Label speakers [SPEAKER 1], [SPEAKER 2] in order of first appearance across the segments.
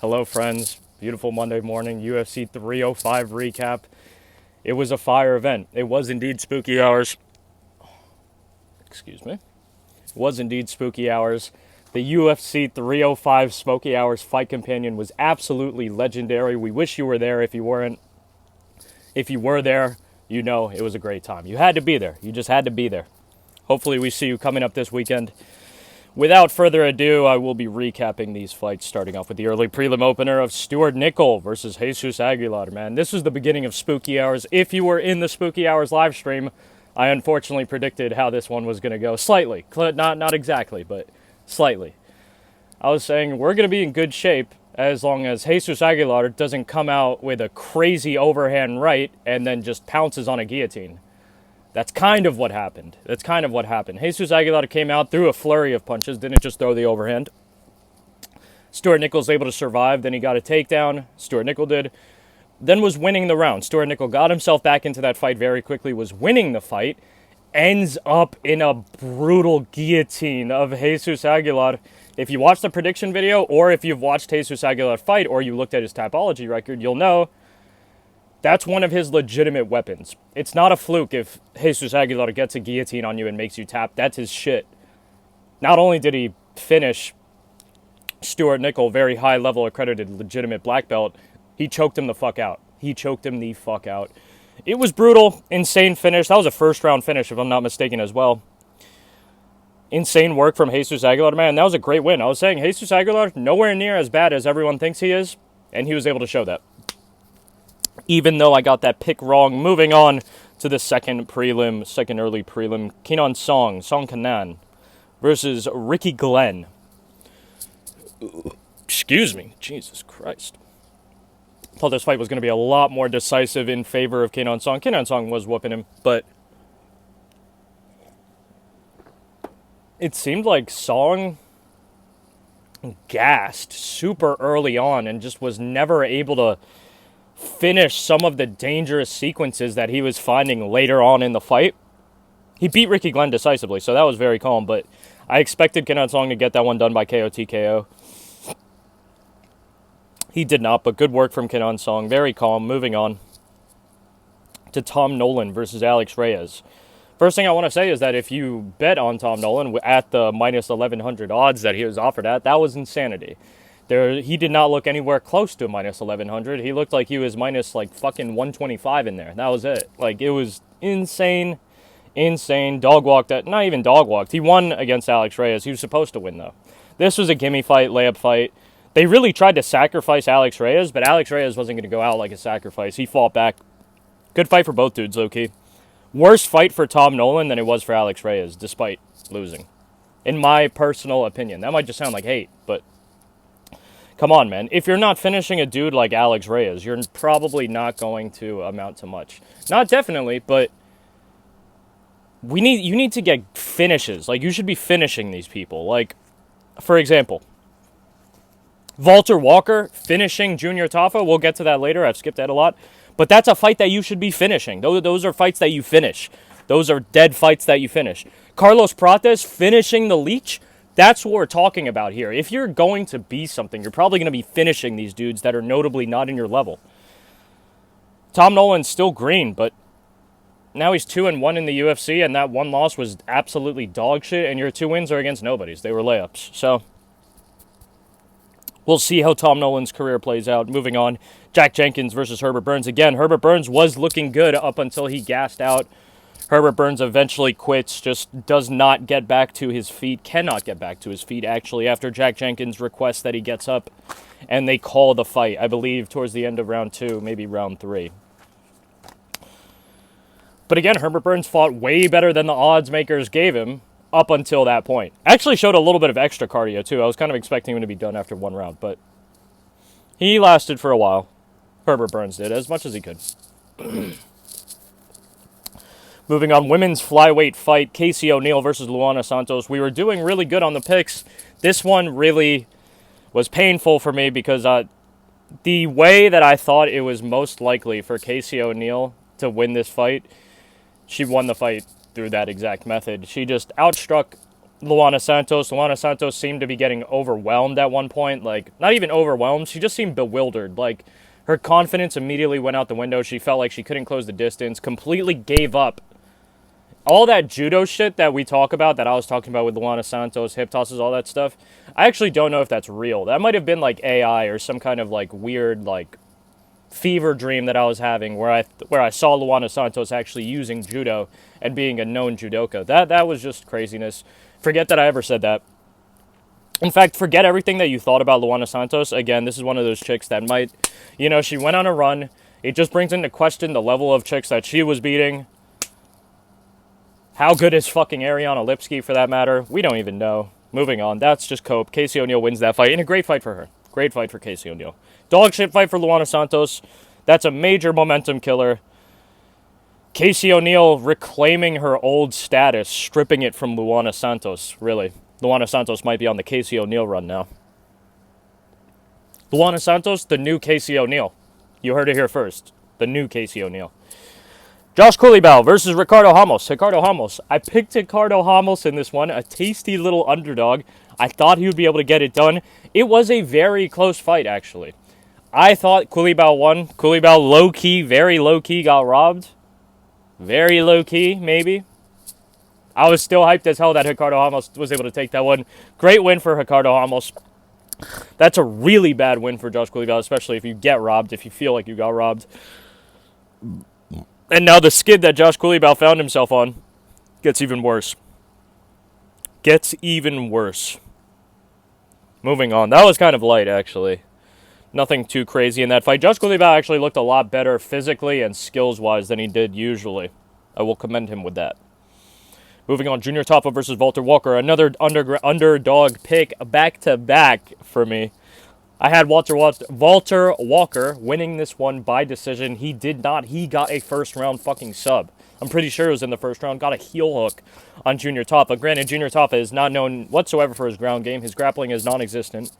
[SPEAKER 1] Hello, friends. Beautiful Monday morning, UFC 305 recap. It was a fire event. It was indeed spooky hours. Excuse me. It was indeed spooky hours. The UFC 305 Smoky Hours Fight Companion was absolutely legendary. We wish you were there if you weren't. If you were there, you know it was a great time. You had to be there. You just had to be there. Hopefully we see you coming up this weekend. Without further ado, I will be recapping these fights, starting off with the early prelim opener of Stuart Nickel versus Jesus Aguilar. Man, this was the beginning of Spooky Hours. If you were in the Spooky Hours live stream, I unfortunately predicted how this one was going to go. Slightly. Not exactly, but slightly. I was saying we're going to be in good shape as long as Jesus Aguilar doesn't come out with a crazy overhand right and then just pounces on a guillotine. That's kind of what happened. Jesus Aguilar came out, threw a flurry of punches, didn't just throw the overhand. Stuart Nickel's able to survive, then he got a takedown. Stuart Nickel did. Then was winning the round. Stuart Nickel got himself back into that fight very quickly, was winning the fight, ends up in a brutal guillotine of Jesus Aguilar. If you watch the prediction video, or if you've watched Jesus Aguilar fight, or you looked at his Tapology record, you'll know that's one of his legitimate weapons. It's not a fluke if Jesus Aguilar gets a guillotine on you and makes you tap. That's his shit. Not only did he finish Stuart Nickel, very high level accredited legitimate black belt, he choked him the fuck out. It was brutal, insane finish. That was a first round finish, if I'm not mistaken, as well. Insane work from Jesus Aguilar. Man, that was a great win. I was saying Jesus Aguilar, nowhere near as bad as everyone thinks he is, and he was able to show that. Even though I got that pick wrong. Moving on to the second early prelim. Kenan Song Kanan versus Ricky Glenn. Excuse me. Jesus Christ. Thought this fight was going to be a lot more decisive in favor of Kenan Song. Kenan Song was whooping him, but it seemed like Song gassed super early on and just was never able to finish some of the dangerous sequences that he was finding later on in the fight. He beat Ricky Glenn decisively, so that was very calm, but I expected Kenan Song to get that one done by KO TKO. He did not, but good work from Kenan Song. Very calm. Moving on to Tom Nolan versus Alex Reyes. First thing I want to say is that if you bet on Tom Nolan at the minus 1,100 odds that he was offered at, that was insanity. He did not look anywhere close to minus 1,100. He looked like he was minus like fucking 125 in there. That was it. Like, it was insane. Dog walked. Not even dog walked. He won against Alex Reyes. He was supposed to win, though. This was a gimme fight, layup fight. They really tried to sacrifice Alex Reyes, but Alex Reyes wasn't going to go out like a sacrifice. He fought back. Good fight for both dudes, low-key. Worse fight for Tom Nolan than it was for Alex Reyes, despite losing. In my personal opinion. That might just sound like hate, but come on, man. If you're not finishing a dude like Alex Reyes, you're probably not going to amount to much. Not definitely, but you need to get finishes. Like, you should be finishing these people. Like, for example, Walter Walker finishing Junior Tafa. We'll get to that later. I've skipped that a lot. But that's a fight that you should be finishing. Those are fights that you finish. Those are dead fights that you finish. Carlos Prates finishing the Leech. That's what we're talking about here. If you're going to be something, you're probably going to be finishing these dudes that are notably not in your level. Tom Nolan's still green, but now he's 2-1 in the UFC, and that one loss was absolutely dog shit, and your 2 wins are against nobodies. They were layups. So we'll see how Tom Nolan's career plays out. Moving on, Jack Jenkins versus Herbert Burns. Again, Herbert Burns was looking good up until he gassed out. Herbert Burns eventually quits, just does not get back to his feet, cannot get back to his feet, actually, after Jack Jenkins requests that he gets up, and they call the fight, I believe, towards the end of round 2, maybe round 3. But again, Herbert Burns fought way better than the odds makers gave him up until that point. Actually showed a little bit of extra cardio, too. I was kind of expecting him to be done after one round, but he lasted for a while. Herbert Burns did, as much as he could. Moving on, women's flyweight fight, Casey O'Neill versus Luana Santos. We were doing really good on the picks. This one really was painful for me because the way that I thought it was most likely for Casey O'Neill to win this fight, she won the fight through that exact method. She just outstruck Luana Santos. Luana Santos seemed to be getting overwhelmed at one point. Like, not even overwhelmed. She just seemed bewildered. Like, her confidence immediately went out the window. She felt like she couldn't close the distance. Completely gave up. All that judo shit that we talk about, that I was talking about with Luana Santos, hip tosses, all that stuff, I actually don't know if that's real. That might have been like AI or some kind of like weird like fever dream that I was having where I saw Luana Santos actually using judo and being a known judoka. That was just craziness. Forget that I ever said that. In fact, forget everything that you thought about Luana Santos. Again, this is one of those chicks that might, she went on a run. It just brings into question the level of chicks that she was beating. How good is fucking Ariana Lipski, for that matter? We don't even know. Moving on. That's just cope. Casey O'Neill wins that fight. And a great fight for her. Great fight for Casey O'Neill. Dog shit fight for Luana Santos. That's a major momentum killer. Casey O'Neill reclaiming her old status, stripping it from Luana Santos, really. Luana Santos might be on the Casey O'Neill run now. Luana Santos, the new Casey O'Neill. You heard it here first. The new Casey O'Neill. Josh Culibao versus Ricardo Ramos. Ricardo Ramos. I picked Ricardo Ramos in this one. A tasty little underdog. I thought he would be able to get it done. It was a very close fight, actually. I thought Culibao won. Culibao low-key, very low-key got robbed. Very low-key, maybe. I was still hyped as hell that Ricardo Ramos was able to take that one. Great win for Ricardo Ramos. That's a really bad win for Josh Culibao, especially if you get robbed, if you feel like you got robbed. And now the skid that Josh Culibao found himself on gets even worse. Gets even worse. Moving on. That was kind of light, actually. Nothing too crazy in that fight. Josh Culibao actually looked a lot better physically and skills-wise than he did usually. I will commend him with that. Moving on, Junior Tafa versus Walter Walker. Another underdog pick back-to-back for me. I had Walter Walker winning this one by decision. He did not. He got a first-round fucking sub. I'm pretty sure it was in the first round. Got a heel hook on Junior Tafa. Granted, Junior Tafa is not known whatsoever for his ground game. His grappling is non-existent.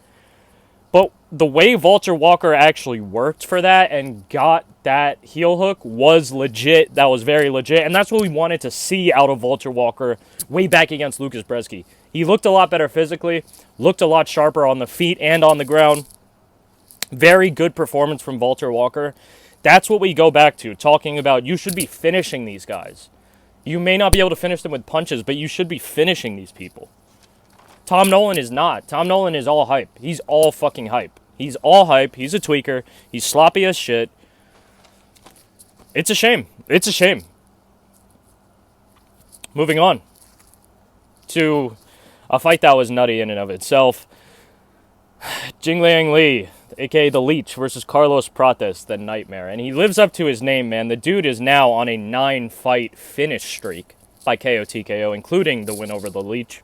[SPEAKER 1] But the way Walter Walker actually worked for that and got that heel hook was legit. That was very legit. And that's what we wanted to see out of Walter Walker way back against Lucas Bresky. He looked a lot better physically, looked a lot sharper on the feet and on the ground. Very good performance from Walter Walker. That's what we go back to, talking about you should be finishing these guys. You may not be able to finish them with punches, but you should be finishing these people. Tom Nolan is not. Tom Nolan is all hype. He's all fucking hype. He's all hype. He's a tweaker. He's sloppy as shit. It's a shame. It's a shame. Moving on to a fight that was nutty in and of itself. Jingliang Li, a.k.a. The Leech, versus Carlos Prates, the Nightmare. And he lives up to his name, man. The dude is now on a 9-fight finish streak by KO TKO, including the win over The Leech.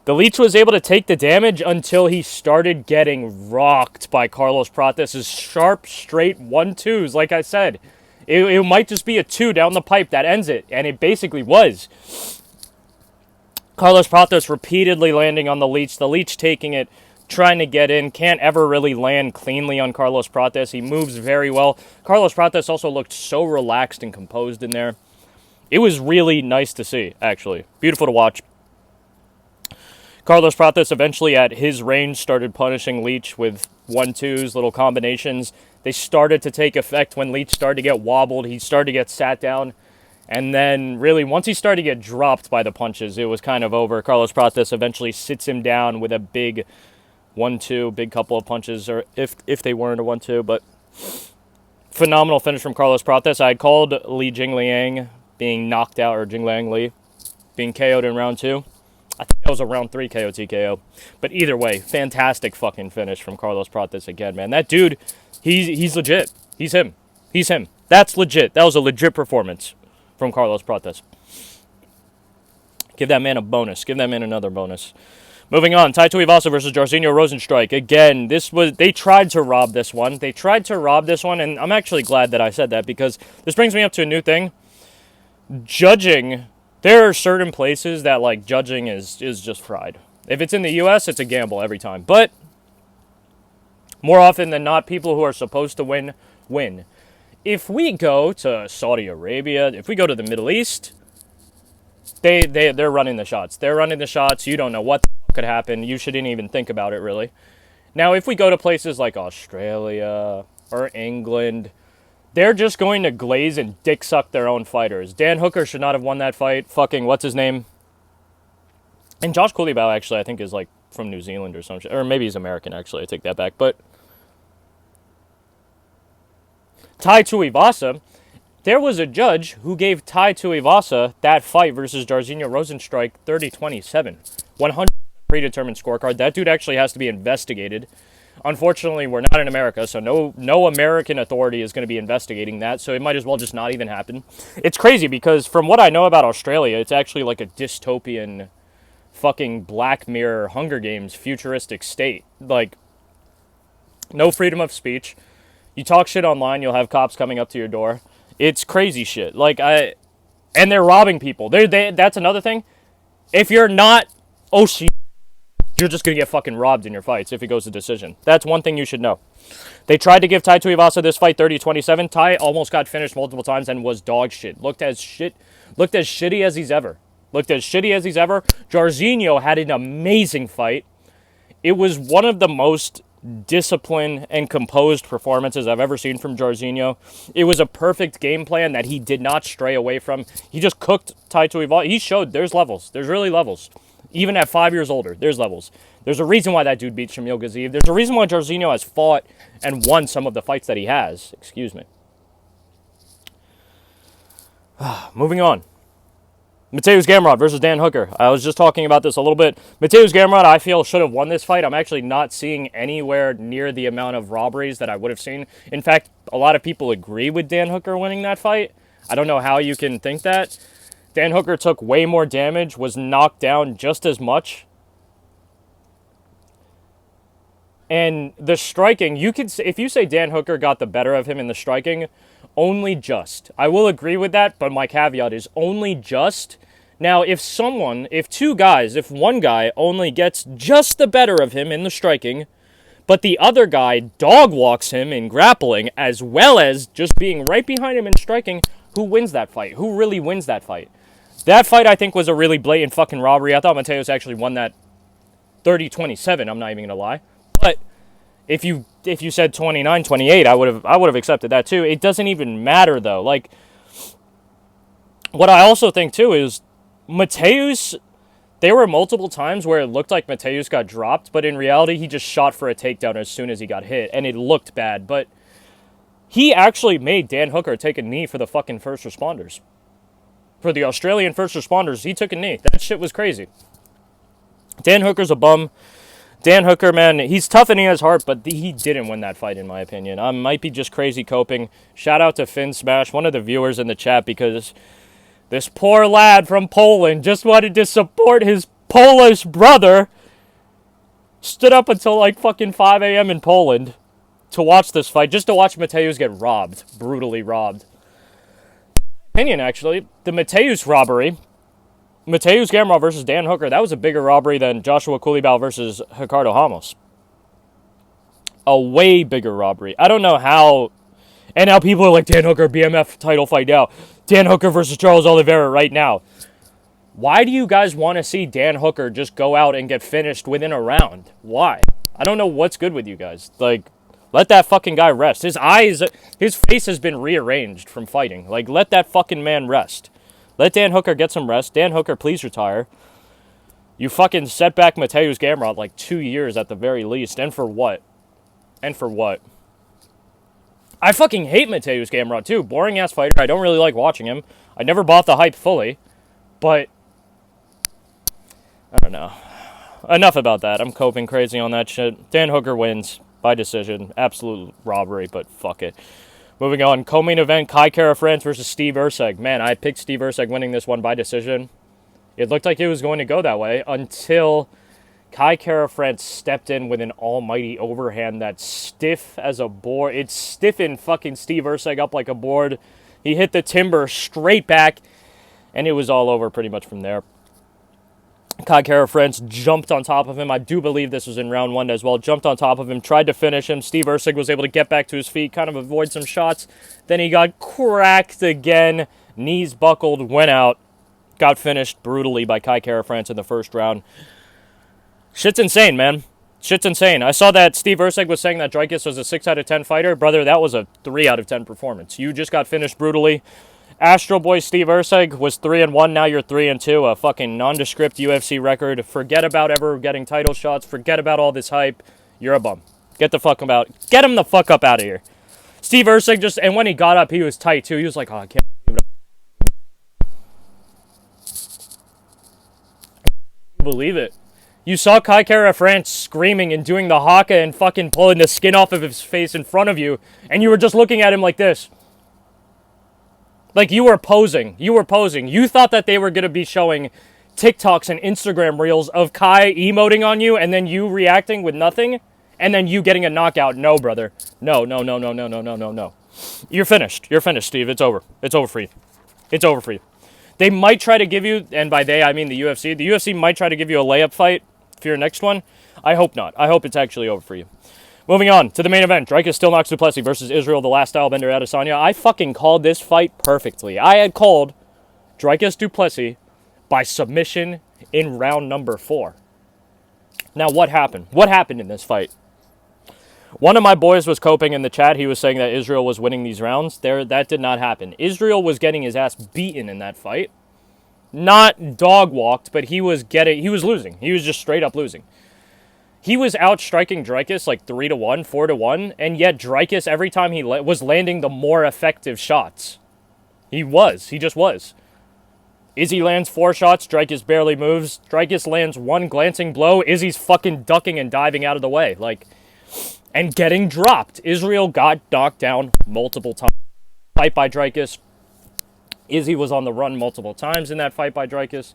[SPEAKER 1] The Leech was able to take the damage until he started getting rocked by Carlos Prates' sharp, straight 1-2s. Like I said, it might just be a 2 down the pipe that ends it, and it basically was. Carlos Prates repeatedly landing on the Leech taking it, trying to get in, can't ever really land cleanly on Carlos Prates. He moves very well. Carlos Prates also looked so relaxed and composed in there. It was really nice to see, actually. Beautiful to watch. Carlos Prates eventually at his range started punishing Leech with 1-2s, little combinations. They started to take effect when Leech started to get wobbled. He started to get sat down. And then really once he started to get dropped by the punches, it was kind of over. Carlos Prates eventually sits him down with a big 1-2, big couple of punches, or if they weren't a 1-2. But phenomenal finish from Carlos Prates. I had called Li Jingliang being knocked out, or Jingliang Li being KO'd in round 2. I think that was a round 3 KO TKO. But either way, fantastic fucking finish from Carlos Prates again, man. That dude, he's legit. He's him. He's him. That's legit. That was a legit performance from Carlos Prates. Give that man a bonus. Give that man another bonus. Moving on, Tai Tuivasa versus Jairzinho Rozenstruik. Again, they tried to rob this one. And I'm actually glad that I said that, because this brings me up to a new thing. Judging, there are certain places that, like, judging is just fried. If it's in the U.S., it's a gamble every time. But more often than not, people who are supposed to win. If we go to Saudi Arabia, if we go to the Middle East, They're running the shots. They're running the shots. You don't know what the fuck could happen. You shouldn't even think about it, really. Now, if we go to places like Australia or England, they're just going to glaze and dick suck their own fighters. Dan Hooker should not have won that fight. Fucking, what's his name? And Josh Culibao, actually, I think is like from New Zealand or some shit. Or maybe he's American, actually. I take that back. But Tai Tuivasa, there was a judge who gave Tai Tuivasa that fight versus Jairzinho Rozenstruik 30-27. 100 predetermined scorecard. That dude actually has to be investigated. Unfortunately, we're not in America, so no American authority is going to be investigating that, so it might as well just not even happen. It's crazy because from what I know about Australia, it's actually like a dystopian fucking Black Mirror Hunger Games futuristic state. Like, no freedom of speech. You talk shit online, you'll have cops coming up to your door. It's crazy shit. And they're robbing people. That's another thing. If you're not you're just going to get fucking robbed in your fights if it goes to decision. That's one thing you should know. They tried to give Tai Tuivasa this fight 30-27. Tai almost got finished multiple times and was dog shit. Looked as shitty as he's ever. Jairzinho had an amazing fight. It was one of the most disciplined and composed performances I've ever seen from Jairzinho. It was a perfect game plan that he did not stray away from. He just cooked Tai Tuivasa. He showed there's levels. There's really levels. Even at 5 years older, there's levels. There's a reason why that dude beat Shamil Gaziev. There's a reason why Jairzinho has fought and won some of the fights that he has. Excuse me. Moving on. Mateusz Gamrot versus Dan Hooker. I was just talking about this a little bit. Mateusz Gamrot, I feel, should have won this fight. I'm actually not seeing anywhere near the amount of robberies that I would have seen. In fact, a lot of people agree with Dan Hooker winning that fight. I don't know how you can think that. Dan Hooker took way more damage, was knocked down just as much. And the striking, if you say Dan Hooker got the better of him in the striking, only just. I will agree with that, but my caveat is only just. Now, if one guy only gets just the better of him in the striking, but the other guy dog walks him in grappling as well as just being right behind him in striking, who wins that fight? Who really wins that fight? That fight, I think, was a really blatant fucking robbery. I thought Mateusz actually won that 30-27, I'm not even going to lie. But if you said 29-28, I would have accepted that too. It doesn't even matter, though. Like, what I also think, too, is Mateusz, there were multiple times where it looked like Mateusz got dropped, but in reality, he just shot for a takedown as soon as he got hit, and it looked bad. But he actually made Dan Hooker take a knee for the fucking first responders. For the Australian first responders, he took a knee. That shit was crazy. Dan Hooker's a bum. Dan Hooker, man, he's tough and he has heart, but he didn't win that fight, in my opinion. I might be just crazy coping. Shout out to Finn Smash, one of the viewers in the chat, because this poor lad from Poland just wanted to support his Polish brother. Stood up until like fucking 5 a.m. in Poland to watch this fight, just to watch Mateusz get robbed, brutally robbed. Opinion, actually, the Mateusz robbery, Mateusz Gamrot versus Dan Hooker, that was a bigger robbery than Joshua Culibao versus Ricardo Ramos. A way bigger robbery. I don't know how, and now people are like, Dan Hooker, BMF title fight now. Dan Hooker versus Charles Oliveira right now. Why do you guys want to see Dan Hooker just go out and get finished within a round? Why? I don't know what's good with you guys. Like, let that fucking guy rest. His face has been rearranged from fighting. Like, let that fucking man rest. Let Dan Hooker get some rest. Dan Hooker, please retire. You fucking set back Mateusz Gamrot like 2 years at the very least. And for what? I fucking hate Mateusz Gamrot too. Boring ass fighter. I don't really like watching him. I never bought the hype fully. But I don't know. Enough about that. I'm coping crazy on that shit. Dan Hooker wins by decision. Absolute robbery, but fuck it. Moving on. Co-main event, Kai Kara-France versus Steve Erceg. Man, I picked Steve Erceg winning this one by decision. It looked like it was going to go that way until Kai Kara-France stepped in with an almighty overhand that's stiff as a board. It stiffened fucking Steve Erceg up like a board. He hit the timber straight back, and it was all over pretty much from there. Kai Kara-France jumped on top of him. I do believe this was in round one as well. Jumped on top of him, tried to finish him. Steve Erceg was able to get back to his feet, kind of avoid some shots. Then he got cracked again. Knees buckled, went out. got finished brutally by Kai Kara France in the first round. Shit's insane, man. Shit's insane. I saw that Steve Erceg was saying that Dricus was a 6 out of 10 fighter. Brother, that was a 3 out of 10 performance. You just got finished brutally. Astro Boy Steve Erceg was 3-1. Now you're 3-2. A fucking nondescript UFC record. Forget about ever getting title shots. Forget about all this hype. You're a bum. Get the fuck about. Get him the fuck up out of here. Steve Erceg just, and when he got up, he was tight too. He was like, oh, I can't believe it. You saw Kai Kara France screaming and doing the haka and fucking pulling the skin off of his face in front of you, and you were just looking at him like this. Like you were posing. You were posing. You thought that they were going to be showing TikToks and Instagram reels of Kai emoting on you and then you reacting with nothing and then you getting a knockout. No, brother. No. You're finished. You're finished, Steve. It's over. It's over for you. It's over for you. They might try to give you, and by they I mean the UFC. The UFC might try to give you a layup fight for your next one. I hope not. I hope it's actually over for you. Moving on to the main event. Dricus Still Knocks Du Plessis versus Israel, the last stylebender Adesanya. I fucking called this fight perfectly. I had called Dricus Du Plessis by submission in round number 4. Now what happened? What happened in this fight? One of my boys was coping in the chat. He was saying that Israel was winning these rounds. That did not happen. Israel was getting his ass beaten in that fight. Not dog walked, but he was losing. He was just straight up losing. He was outstriking Dricus like 3-1, 4-1, and yet Dricus, every time he was landing the more effective shots. He just was. Izzy lands 4 shots, Dricus barely moves. Dricus lands 1 glancing blow, Izzy's fucking ducking and diving out of the way. And getting dropped. Israel got knocked down multiple times. Fight by Dricus. Izzy was on the run multiple times in that fight by Dricus.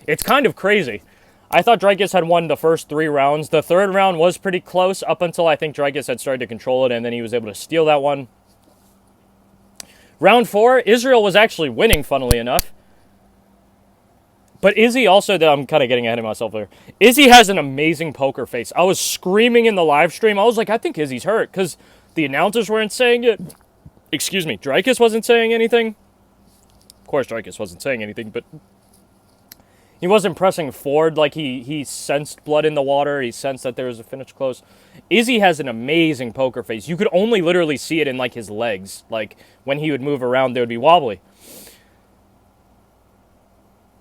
[SPEAKER 1] It's kind of crazy. I thought Dricus had won the first 3 rounds. The third round was pretty close up until I think Dricus had started to control it, and then he was able to steal that one. Round 4, Israel was actually winning, funnily enough. But Izzy also, I'm kind of getting ahead of myself there. Izzy has an amazing poker face. I was screaming in the live stream. I was like, I think Izzy's hurt, because the announcers weren't saying it. Excuse me, Dricus wasn't saying anything. Of course, Dricus wasn't saying anything, but he wasn't pressing forward like he sensed blood in the water. He sensed that there was a finish close. Izzy has an amazing poker face. You could only literally see it in like his legs. Like when he would move around, they would be wobbly.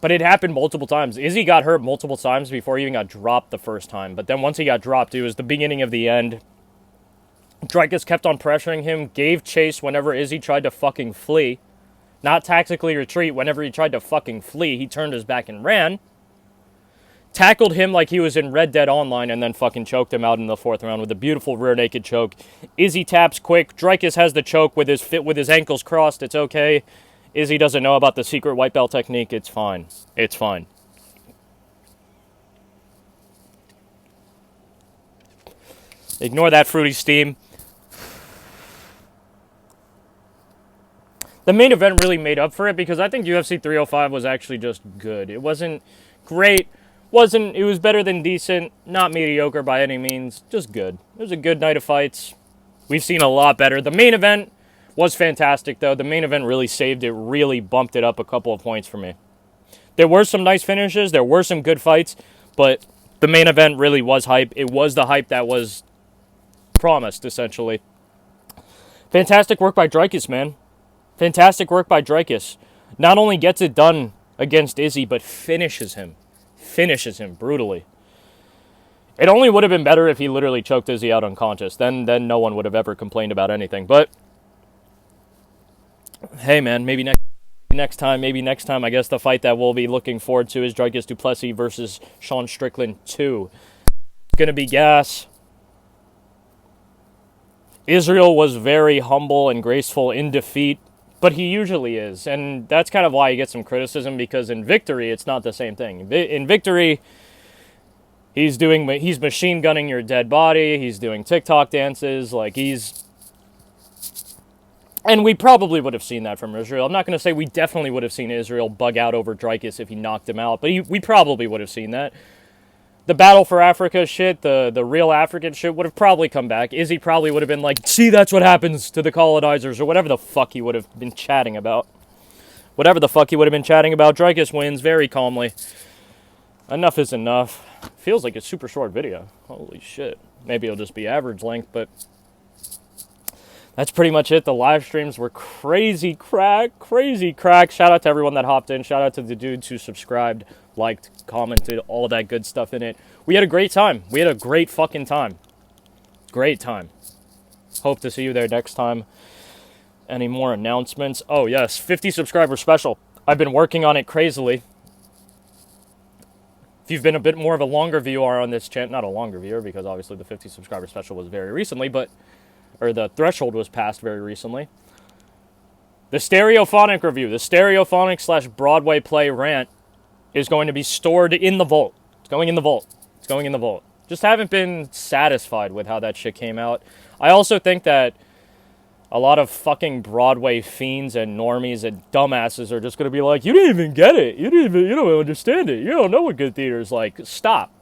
[SPEAKER 1] But it happened multiple times. Izzy got hurt multiple times before he even got dropped the first time. But then once he got dropped, it was the beginning of the end. Dricus kept on pressuring him, gave chase whenever Izzy tried to fucking flee. Not tactically retreat. Whenever he tried to fucking flee, he turned his back and ran. Tackled him like he was in Red Dead Online and then fucking choked him out in the 4th round with a beautiful rear naked choke. Izzy taps quick. Dricus has the choke with his ankles crossed. It's okay. Izzy doesn't know about the secret white belt technique. It's fine. It's fine. Ignore that fruity steam. The main event really made up for it because I think UFC 305 was actually just good. It wasn't great. It was better than decent. Not mediocre by any means. Just good. It was a good night of fights. We've seen a lot better. The main event was fantastic, though. The main event really saved it, really bumped it up a couple of points for me. There were some nice finishes. There were some good fights, but the main event really was hype. It was the hype that was promised, essentially. Fantastic work by Dricus, man. Fantastic work by Dricus. Not only gets it done against Izzy, but finishes him. Finishes him brutally. It only would have been better if he literally choked Izzy out unconscious. Then no one would have ever complained about anything. But hey, man, maybe next time. I guess the fight that we'll be looking forward to is Dricus Du Plessis versus Sean Strickland 2. It's going to be gas. Israel was very humble and graceful in defeat, but he usually is. And that's kind of why he gets some criticism, because in victory, it's not the same thing. In victory, he's machine gunning your dead body. He's doing TikTok dances. And we probably would have seen that from Israel. I'm not going to say we definitely would have seen Israel bug out over Dricus if he knocked him out, but we probably would have seen that. The Battle for Africa shit, the real African shit would have probably come back. Izzy probably would have been like, see, that's what happens to the colonizers, or whatever the fuck he would have been chatting about. whatever the fuck he would have been chatting about. Dreykus wins very calmly. Enough is enough. Feels like a super short video. Holy shit. Maybe it'll just be average length, but that's pretty much it. The live streams were crazy crack. Shout out to everyone that hopped in. Shout out to the dudes who subscribed, liked, commented, all that good stuff in it. We had a great time. We had a great fucking time. Great time. Hope to see you there next time. Any more announcements? Oh, yes. 50 subscriber special. I've been working on it crazily. If you've been a bit more of a longer viewer on this channel, not a longer viewer because obviously the 50 subscriber special was very recently, or the threshold was passed very recently. The Stereophonic review, the Stereophonic / Broadway play Rant is going to be stored in the vault. It's going in the vault. It's going in the vault. Just haven't been satisfied with how that shit came out. I also think that a lot of fucking Broadway fiends and normies and dumbasses are just going to be like, you didn't even get it. You don't understand it. You don't know what good theater is like. Stop.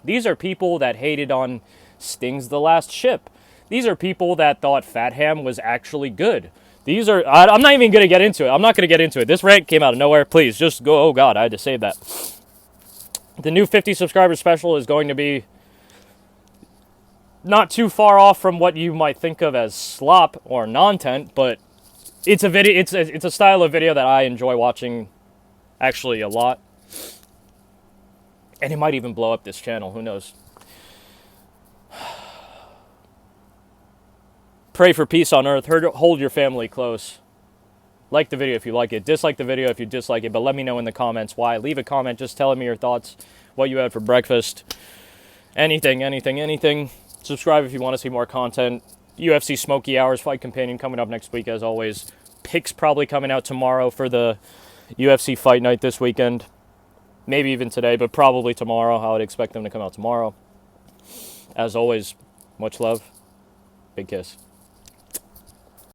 [SPEAKER 1] These are people that hated on Sting's The Last Ship. These are people that thought Fat Ham was actually good. I'm not even going to get into it. I'm not going to get into it. This rant came out of nowhere. Please, just go. Oh, God, I had to save that. The new 50 subscriber special is going to be not too far off from what you might think of as slop or non-tent, but it's a video. It's a style of video that I enjoy watching actually a lot. And it might even blow up this channel. Who knows? Pray for peace on earth. Hold your family close. Like the video if you like it. Dislike the video if you dislike it. But let me know in the comments why. Leave a comment just telling me your thoughts. What you had for breakfast. Anything. Subscribe if you want to see more content. UFC Smoky Hours Fight Companion coming up next week as always. Picks probably coming out tomorrow for the UFC Fight Night this weekend. Maybe even today, but probably tomorrow. I would expect them to come out tomorrow. As always, much love. Big kiss.